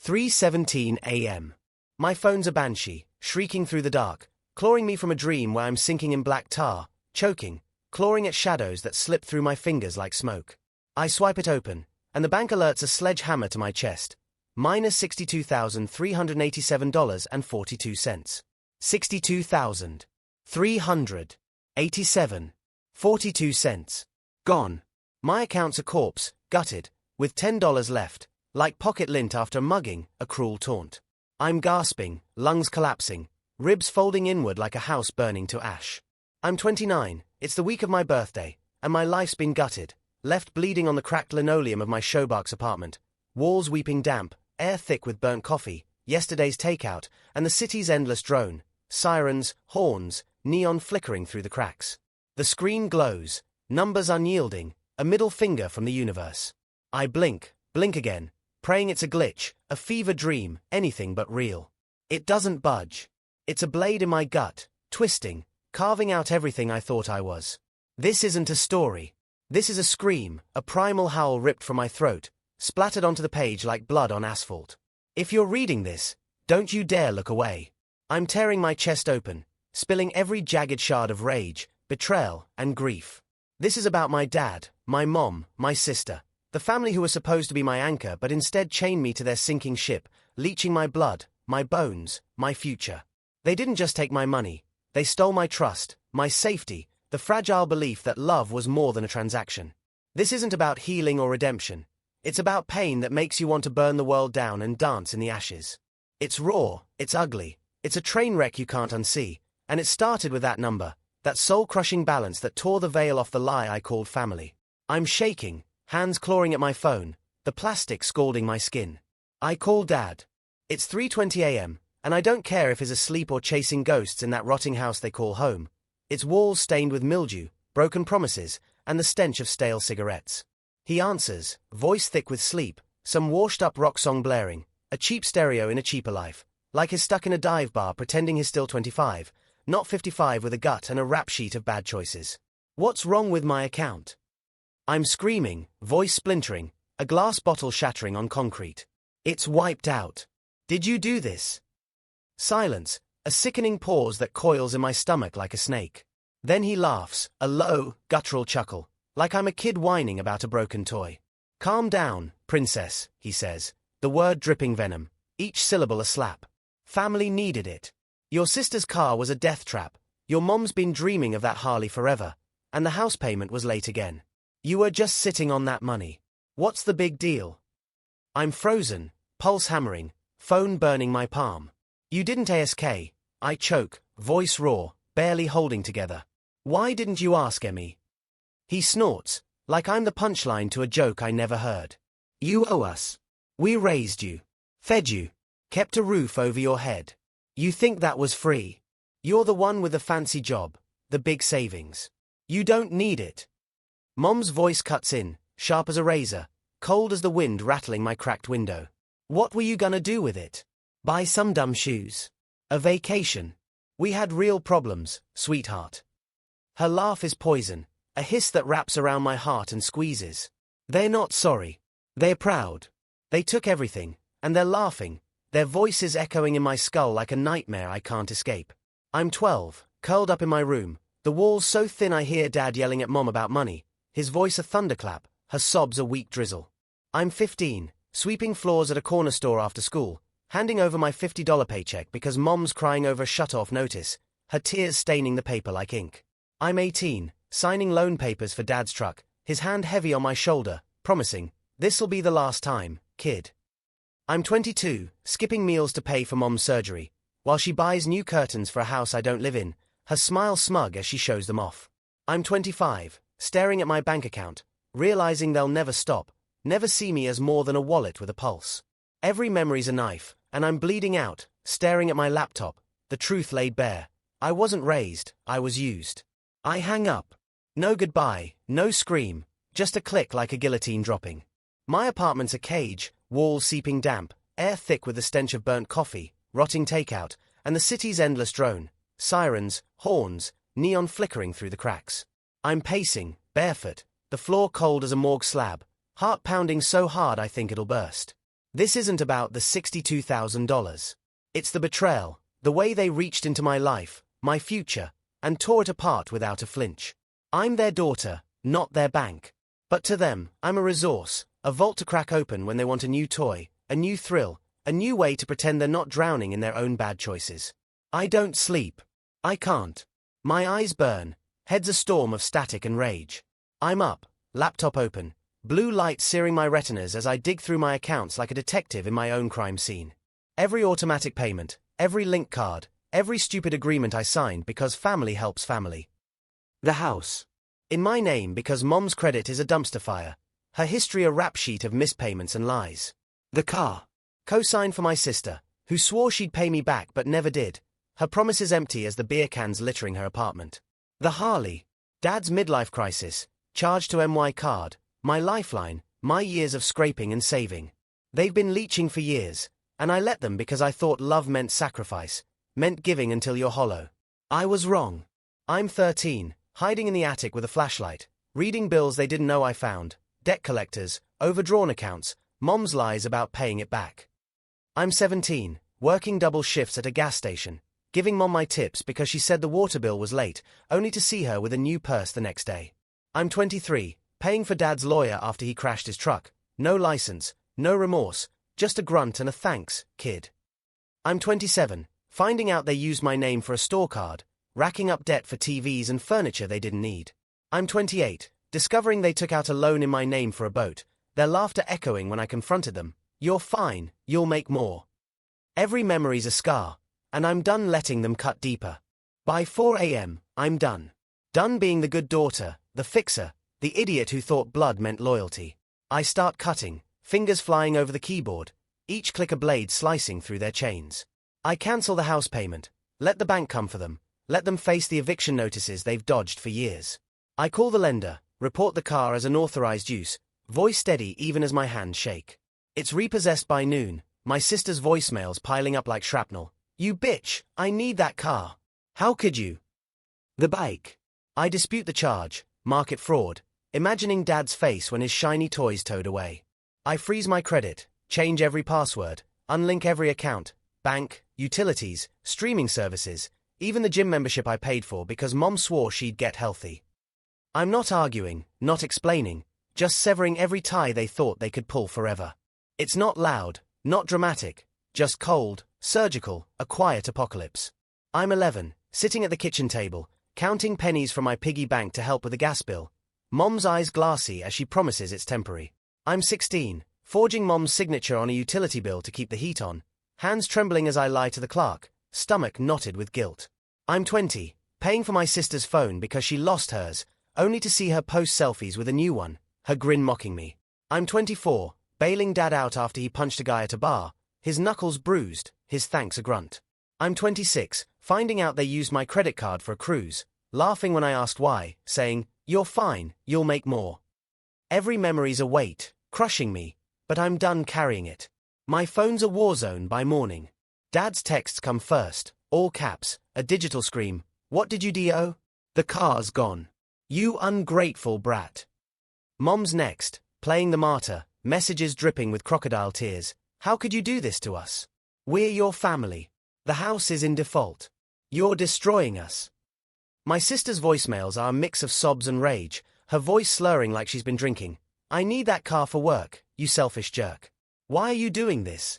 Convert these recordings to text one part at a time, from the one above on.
3:17 a.m. My phone's a banshee, shrieking through the dark, clawing me from a dream where I'm sinking in black tar, choking, clawing at shadows that slip through my fingers like smoke. I swipe it open, and the bank alerts a sledgehammer to my chest. Minus $62,387.42. $62,387.42. Gone. My account's a corpse, gutted, with $10 left, like pocket lint after mugging, a cruel taunt. I'm gasping, lungs collapsing, ribs folding inward like a house burning to ash. I'm 29, it's the week of my birthday, and my life's been gutted, left bleeding on the cracked linoleum of my Showbox apartment, walls weeping damp, air thick with burnt coffee, yesterday's takeout, and the city's endless drone, sirens, horns, neon flickering through the cracks. The screen glows, numbers unyielding, a middle finger from the universe. I blink again, praying it's a glitch, a fever dream, anything but real. It doesn't budge. It's a blade in my gut, twisting, carving out everything I thought I was. This isn't a story. This is a scream, a primal howl ripped from my throat, splattered onto the page like blood on asphalt. If you're reading this, don't you dare look away. I'm tearing my chest open, spilling every jagged shard of rage, betrayal, and grief. This is about my dad, my mom, my sister, the family who were supposed to be my anchor but instead chained me to their sinking ship, leeching my blood, my bones, my future. They didn't just take my money, they stole my trust, my safety, the fragile belief that love was more than a transaction. This isn't about healing or redemption. It's about pain that makes you want to burn the world down and dance in the ashes. It's raw, it's ugly, it's a train wreck you can't unsee, and it started with that number, that soul-crushing balance that tore the veil off the lie I called family. I'm shaking, hands clawing at my phone, the plastic scalding my skin. I call Dad. It's 3:20 a.m., and I don't care if he's asleep or chasing ghosts in that rotting house they call home. Its walls stained with mildew, broken promises, and the stench of stale cigarettes. He answers, voice thick with sleep, some washed-up rock song blaring, a cheap stereo in a cheaper life, like he's stuck in a dive bar pretending he's still 25, not 55 with a gut and a rap sheet of bad choices. What's wrong with my account? I'm screaming, voice splintering, a glass bottle shattering on concrete. It's wiped out. Did you do this? Silence, a sickening pause that coils in my stomach like a snake. Then he laughs, a low, guttural chuckle, like I'm a kid whining about a broken toy. Calm down, princess, he says, the word dripping venom, each syllable a slap. Family needed it. Your sister's car was a death trap, your mom's been dreaming of that Harley forever, and the house payment was late again. You were just sitting on that money. What's the big deal? I'm frozen, pulse hammering, phone burning my palm. You didn't ask, I choke, voice raw, barely holding together. Why didn't you ask, Emmy? He snorts, like I'm the punchline to a joke I never heard. You owe us. We raised you, fed you, kept a roof over your head. You think that was free? You're the one with the fancy job, the big savings. You don't need it. Mom's voice cuts in, sharp as a razor, cold as the wind rattling my cracked window. What were you gonna do with it? Buy some dumb shoes. A vacation. We had real problems, sweetheart. Her laugh is poison, a hiss that wraps around my heart and squeezes. They're not sorry. They're proud. They took everything, and they're laughing, their voices echoing in my skull like a nightmare I can't escape. I'm 12, curled up in my room, the walls so thin I hear Dad yelling at Mom about money, his voice a thunderclap, her sobs a weak drizzle. I'm 15, sweeping floors at a corner store after school, handing over my $50 paycheck because Mom's crying over a shut-off notice, her tears staining the paper like ink. I'm 18, signing loan papers for Dad's truck, his hand heavy on my shoulder, promising, this'll be the last time, kid. I'm 22, skipping meals to pay for Mom's surgery, while she buys new curtains for a house I don't live in, her smile smug as she shows them off. I'm 25, staring at my bank account, realizing they'll never stop, never see me as more than a wallet with a pulse. Every memory's a knife, and I'm bleeding out, staring at my laptop, the truth laid bare. I wasn't raised, I was used. I hang up. No goodbye, no scream, just a click like a guillotine dropping. My apartment's a cage, walls seeping damp, air thick with the stench of burnt coffee, rotting takeout, and the city's endless drone, sirens, horns, neon flickering through the cracks. I'm pacing, barefoot, the floor cold as a morgue slab, heart pounding so hard I think it'll burst. This isn't about the $62,000. It's the betrayal, the way they reached into my life, my future, and tore it apart without a flinch. I'm their daughter, not their bank. But to them, I'm a resource, a vault to crack open when they want a new toy, a new thrill, a new way to pretend they're not drowning in their own bad choices. I don't sleep. I can't. My eyes burn, head's a storm of static and rage. I'm up, laptop open, blue light searing my retinas as I dig through my accounts like a detective in my own crime scene. Every automatic payment, every link card, every stupid agreement I signed because family helps family. The house. In my name because Mom's credit is a dumpster fire, her history a rap sheet of mispayments and lies. The car. Co-signed for my sister, who swore she'd pay me back but never did, her promises empty as the beer cans littering her apartment. The Harley. Dad's midlife crisis, charged to MY card, my lifeline, my years of scraping and saving. They've been leeching for years, and I let them because I thought love meant sacrifice, meant giving until you're hollow. I was wrong. I'm 13, hiding in the attic with a flashlight, reading bills they didn't know I found, debt collectors, overdrawn accounts, Mom's lies about paying it back. I'm 17, working double shifts at a gas station, giving Mom my tips because she said the water bill was late, only to see her with a new purse the next day. I'm 23, paying for Dad's lawyer after he crashed his truck, no license, no remorse, just a grunt and a thanks, kid. I'm 27, finding out they used my name for a store card, racking up debt for TVs and furniture they didn't need. I'm 28, discovering they took out a loan in my name for a boat, their laughter echoing when I confronted them. You're fine, you'll make more. Every memory's a scar, and I'm done letting them cut deeper. By 4 a.m., I'm done. Done being the good daughter, the fixer, the idiot who thought blood meant loyalty. I start cutting, fingers flying over the keyboard, each click a blade slicing through their chains. I cancel the house payment, let the bank come for them, let them face the eviction notices they've dodged for years. I call the lender, report the car as unauthorized use, voice steady even as my hands shake. It's repossessed by noon, my sister's voicemails piling up like shrapnel. You bitch, I need that car. How could you? The bike. I dispute the charge, market fraud, imagining Dad's face when his shiny toys towed away. I freeze my credit, change every password, unlink every account, bank, utilities, streaming services, even the gym membership I paid for because Mom swore she'd get healthy. I'm not arguing, not explaining, just severing every tie they thought they could pull forever. It's not loud, not dramatic, just cold, surgical, a quiet apocalypse. I'm 11, sitting at the kitchen table, counting pennies from my piggy bank to help with the gas bill. Mom's eyes glassy as she promises it's temporary. I'm 16, forging Mom's signature on a utility bill to keep the heat on, hands trembling as I lie to the clerk, stomach knotted with guilt. I'm 20, paying for my sister's phone because she lost hers, only to see her post selfies with a new one, her grin mocking me. I'm 24, bailing Dad out after he punched a guy at a bar, his knuckles bruised, his thanks a grunt. I'm 26, finding out they used my credit card for a cruise, laughing when I asked why, saying, you're fine, you'll make more. Every memory's a weight, crushing me, but I'm done carrying it. My phone's a war zone by morning. Dad's texts come first, all caps, a digital scream, what did you do? The car's gone. You ungrateful brat. Mom's next, playing the martyr, messages dripping with crocodile tears. How could you do this to us? We're your family. The house is in default. You're destroying us. My sister's voicemails are a mix of sobs and rage, her voice slurring like she's been drinking. I need that car for work, you selfish jerk. Why are you doing this?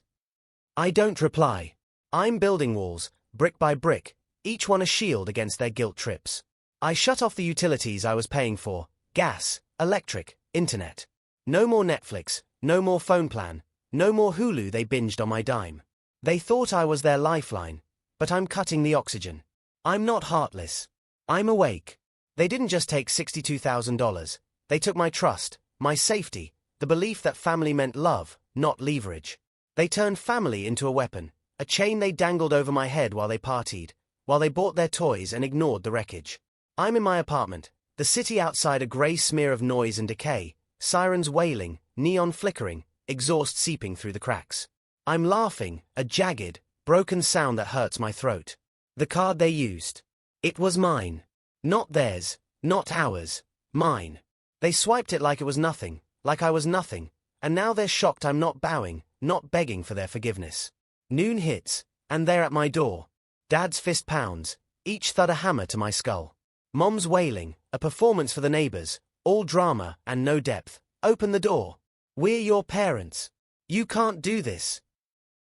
I don't reply. I'm building walls, brick by brick, each one a shield against their guilt trips. I shut off the utilities I was paying for, gas, electric, internet. No more Netflix, no more phone plan, no more Hulu they binged on my dime. They thought I was their lifeline, but I'm cutting the oxygen. I'm not heartless. I'm awake. They didn't just take $62,000, they took my trust, my safety, the belief that family meant love, not leverage. They turned family into a weapon, a chain they dangled over my head while they partied, while they bought their toys and ignored the wreckage. I'm in my apartment, the city outside a grey smear of noise and decay, sirens wailing, neon flickering, exhaust seeping through the cracks. I'm laughing, a jagged, broken sound that hurts my throat. The card they used. It was mine. Not theirs, not ours, mine. They swiped it like it was nothing, like I was nothing, and now they're shocked I'm not bowing, not begging for their forgiveness. Noon hits, and they're at my door. Dad's fist pounds, each thud a hammer to my skull. Mom's wailing, a performance for the neighbors, all drama and no depth. Open the door. We're your parents. You can't do this.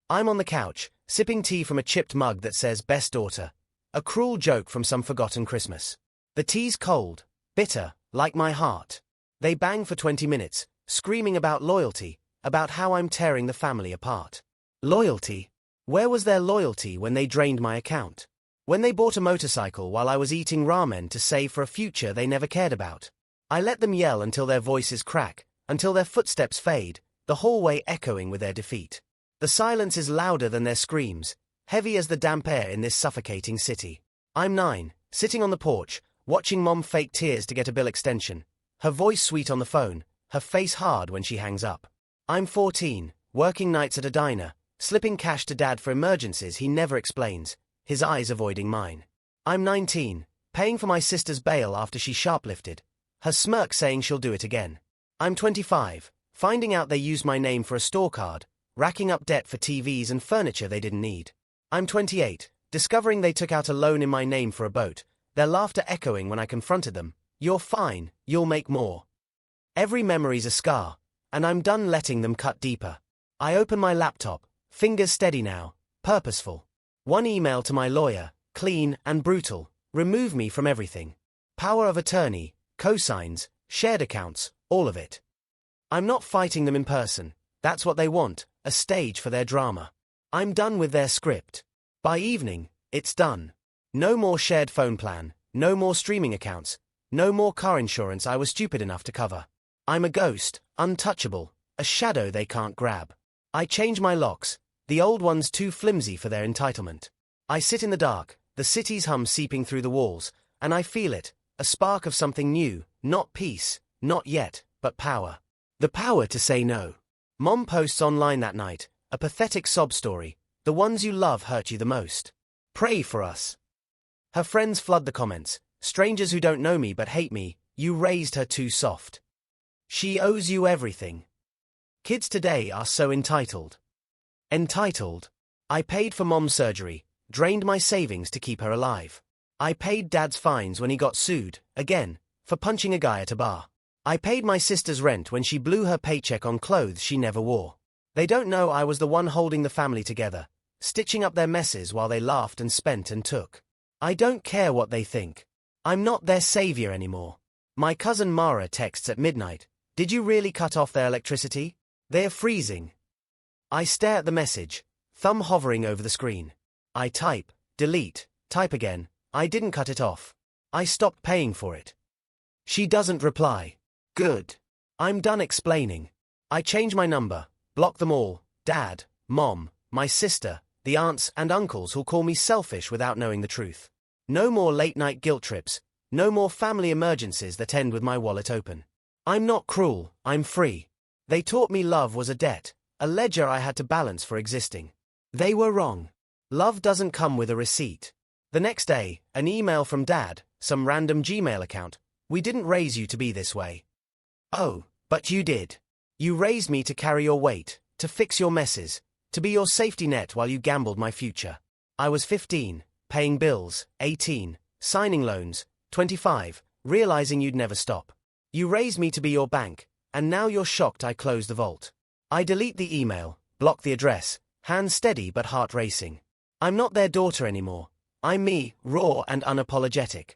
I'm on the couch, sipping tea from a chipped mug that says best daughter. A cruel joke from some forgotten Christmas. The tea's cold, bitter, like my heart. They bang for 20 minutes, screaming about loyalty, about how I'm tearing the family apart. Loyalty? Where was their loyalty when they drained my account? When they bought a motorcycle while I was eating ramen to save for a future they never cared about? I let them yell until their voices crack, until their footsteps fade, the hallway echoing with their defeat. The silence is louder than their screams, heavy as the damp air in this suffocating city. I'm 9, sitting on the porch, watching Mom fake tears to get a bill extension. Her voice sweet on the phone, her face hard when she hangs up. I'm 14, working nights at a diner, slipping cash to Dad for emergencies he never explains, his eyes avoiding mine. I'm 19, paying for my sister's bail after she shoplifted, her smirk saying she'll do it again. I'm 25, finding out they used my name for a store card, racking up debt for TVs and furniture they didn't need. I'm 28, discovering they took out a loan in my name for a boat, their laughter echoing when I confronted them. You're fine, you'll make more. Every memory's a scar, and I'm done letting them cut deeper. I open my laptop, fingers steady now, purposeful. One email to my lawyer, clean and brutal, remove me from everything. Power of attorney, cosigns, shared accounts, all of it. I'm not fighting them in person, that's what they want, a stage for their drama. I'm done with their script. By evening, it's done. No more shared phone plan, no more streaming accounts, no more car insurance I was stupid enough to cover. I'm a ghost, untouchable, a shadow they can't grab. I change my locks, the old ones too flimsy for their entitlement. I sit in the dark, the city's hum seeping through the walls, and I feel it, a spark of something new, not peace, not yet, but power. The power to say no. Mom posts online that night, a pathetic sob story, the ones you love hurt you the most. Pray for us. Her friends flood the comments, strangers who don't know me but hate me, you raised her too soft. She owes you everything. Kids today are so entitled. Entitled. I paid for Mom's surgery, drained my savings to keep her alive. I paid Dad's fines when he got sued, again, for punching a guy at a bar. I paid my sister's rent when she blew her paycheck on clothes she never wore. They don't know I was the one holding the family together, stitching up their messes while they laughed and spent and took. I don't care what they think. I'm not their savior anymore. My cousin Mara texts at midnight, did you really cut off their electricity? They're freezing. I stare at the message, thumb hovering over the screen. I type, delete, type again, I didn't cut it off. I stopped paying for it. She doesn't reply. Good. I'm done explaining. I change my number, block them all, Dad, Mom, my sister, the aunts and uncles who'll call me selfish without knowing the truth. No more late-night guilt trips, no more family emergencies that end with my wallet open. I'm not cruel, I'm free. They taught me love was a debt, a ledger I had to balance for existing. They were wrong. Love doesn't come with a receipt. The next day, an email from Dad, some random Gmail account. We didn't raise you to be this way. Oh, but you did. You raised me to carry your weight, to fix your messes, to be your safety net while you gambled my future. I was 15, paying bills, 18, signing loans, 25, realizing you'd never stop. You raised me to be your bank, and now you're shocked I closed the vault. I delete the email, block the address, hands steady but heart racing. I'm not their daughter anymore. I'm me, raw and unapologetic.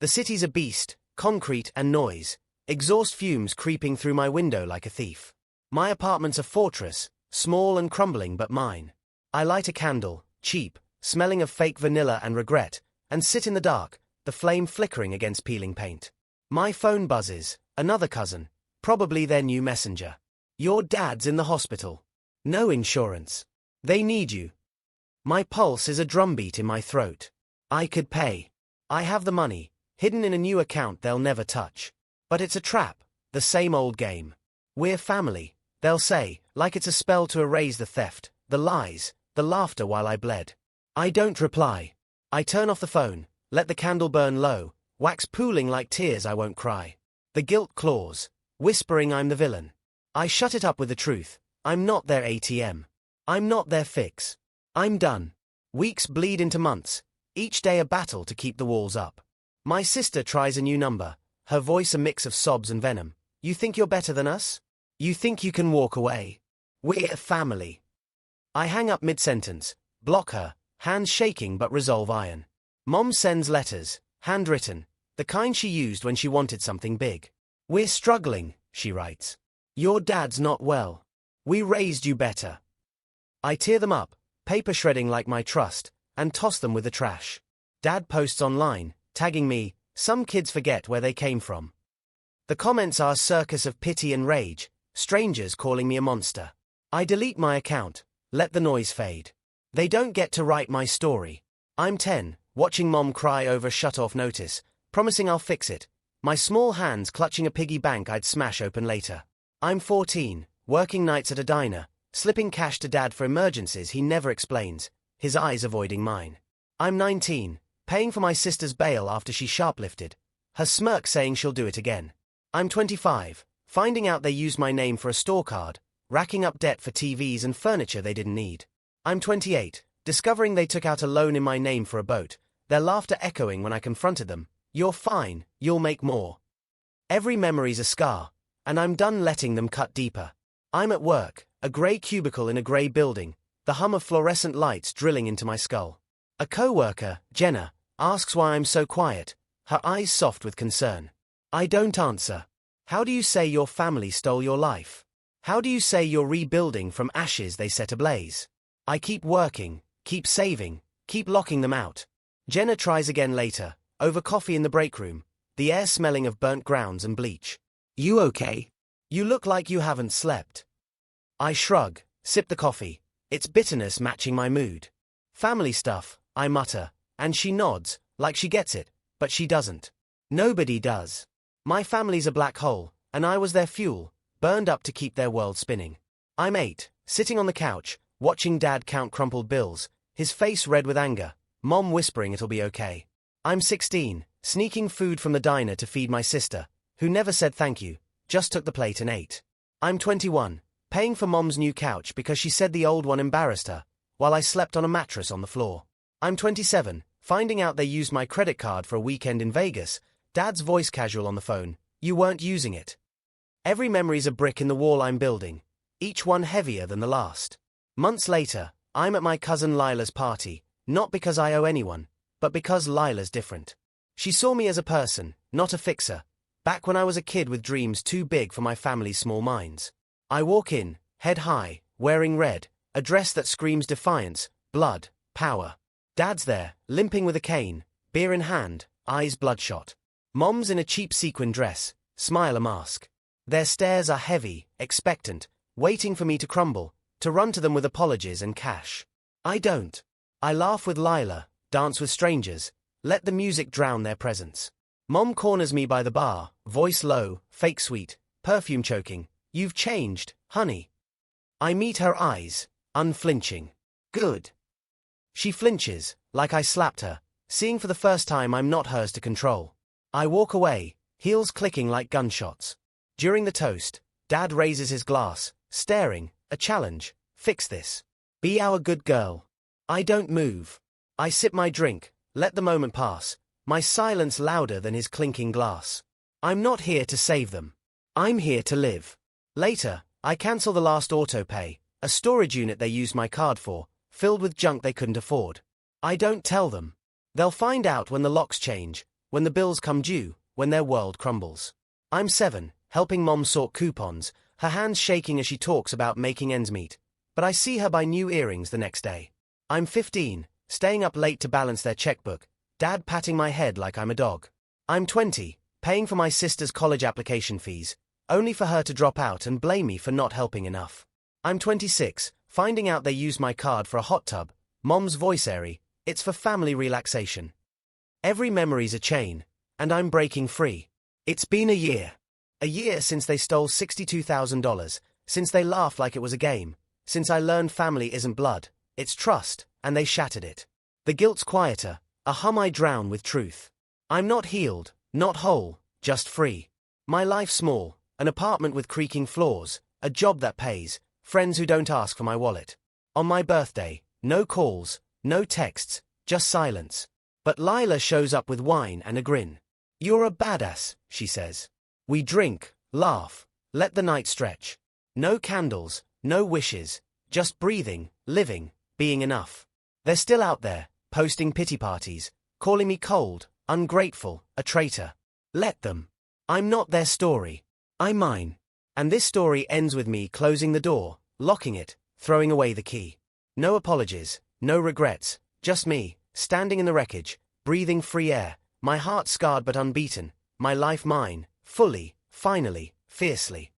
The city's a beast, concrete and noise, exhaust fumes creeping through my window like a thief. My apartment's a fortress, small and crumbling but mine. I light a candle, cheap, smelling of fake vanilla and regret, and sit in the dark, the flame flickering against peeling paint. My phone buzzes, another cousin, probably their new messenger. Your dad's in the hospital. No insurance. They need you. My pulse is a drumbeat in my throat. I could pay. I have the money, hidden in a new account they'll never touch. But it's a trap, the same old game. We're family, they'll say, like it's a spell to erase the theft, the lies, the laughter while I bled. I don't reply. I turn off the phone, let the candle burn low, wax pooling like tears I won't cry. The guilt claws, whispering I'm the villain. I shut it up with the truth, I'm not their ATM. I'm not their fix. I'm done. Weeks bleed into months, each day a battle to keep the walls up. My sister tries a new number, her voice a mix of sobs and venom. You think you're better than us? You think you can walk away? We're family. I hang up mid-sentence, block her, hands shaking but resolve iron. Mom sends letters, handwritten, the kind she used when she wanted something big. We're struggling, she writes. Your dad's not well. We raised you better. I tear them up, paper shredding like my trust, and toss them with the trash. Dad posts online, tagging me, some kids forget where they came from. The comments are a circus of pity and rage, strangers calling me a monster. I delete my account, let the noise fade. They don't get to write my story. I'm 10, watching Mom cry over shut-off notice, promising I'll fix it, my small hands clutching a piggy bank I'd smash open later. I'm 14, working nights at a diner, slipping cash to Dad for emergencies he never explains, his eyes avoiding mine. I'm 19, paying for my sister's bail after she shoplifted, her smirk saying she'll do it again. I'm 25, finding out they used my name for a store card, racking up debt for TVs and furniture they didn't need. I'm 28, discovering they took out a loan in my name for a boat, their laughter echoing when I confronted them. You're fine, you'll make more. Every memory's a scar, and I'm done letting them cut deeper. I'm at work, a grey cubicle in a grey building, the hum of fluorescent lights drilling into my skull. A co-worker, Jenna, asks why I'm so quiet, her eyes soft with concern. I don't answer. How do you say your family stole your life? How do you say you're rebuilding from ashes they set ablaze? I keep working, keep saving, keep locking them out. Jenna tries again later, over coffee in the break room, the air smelling of burnt grounds and bleach. You okay? You look like you haven't slept. I shrug, sip the coffee, its bitterness matching my mood. Family stuff, I mutter, and she nods, like she gets it, but she doesn't. Nobody does. My family's a black hole, and I was their fuel, burned up to keep their world spinning. I'm 8, sitting on the couch, watching Dad count crumpled bills, his face red with anger, Mom whispering it'll be okay. I'm 16, sneaking food from the diner to feed my sister, who never said thank you, just took the plate and ate. I'm 21, paying for Mom's new couch because she said the old one embarrassed her, while I slept on a mattress on the floor. I'm 27, finding out they used my credit card for a weekend in Vegas, Dad's voice casual on the phone, you weren't using it. Every memory's a brick in the wall I'm building, each one heavier than the last. Months later, I'm at my cousin Lila's party, not because I owe anyone, but because Lila's different. She saw me as a person, not a fixer, back when I was a kid with dreams too big for my family's small minds. I walk in, head high, wearing red, a dress that screams defiance, blood, power. Dad's there, limping with a cane, beer in hand, eyes bloodshot. Mom's in a cheap sequin dress, smile a mask. Their stares are heavy, expectant, waiting for me to crumble, to run to them with apologies and cash. I don't. I laugh with Lila, dance with strangers, let the music drown their presence. Mom corners me by the bar, voice low, fake sweet, perfume choking. You've changed, honey. I meet her eyes, unflinching. Good. She flinches, like I slapped her, seeing for the first time I'm not hers to control. I walk away, heels clicking like gunshots. During the toast, Dad raises his glass, staring, a challenge. Fix this. Be our good girl. I don't move. I sip my drink, let the moment pass, my silence louder than his clinking glass. I'm not here to save them. I'm here to live. Later, I cancel the last auto pay, a storage unit they used my card for, filled with junk they couldn't afford. I don't tell them. They'll find out when the locks change, when the bills come due, when their world crumbles. I'm 7, helping Mom sort coupons, her hands shaking as she talks about making ends meet, but I see her buy new earrings the next day. I'm 15, staying up late to balance their checkbook, Dad patting my head like I'm a dog. I'm 20, paying for my sister's college application fees, only for her to drop out and blame me for not helping enough. I'm 26, finding out they used my card for a hot tub, Mom's voice airy, it's for family relaxation. Every memory's a chain, and I'm breaking free. It's been a year. A year since they stole $62,000, since they laughed like it was a game, since I learned family isn't blood, it's trust, and they shattered it. The guilt's quieter, a hum I drown with truth. I'm not healed, not whole, just free. My life small, an apartment with creaking floors, a job that pays, Friends who don't ask for my wallet. On my birthday, no calls, no texts, just silence. But Lila shows up with wine and a grin. You're a badass, she says. We drink, laugh, let the night stretch. No candles, no wishes, just breathing, living, being enough. They're still out there, posting pity parties, calling me cold, ungrateful, a traitor. Let them. I'm not their story. I'm mine. And this story ends with me closing the door, locking it, throwing away the key. No apologies, no regrets, just me, standing in the wreckage, breathing free air, my heart scarred but unbeaten, my life mine, fully, finally, fiercely.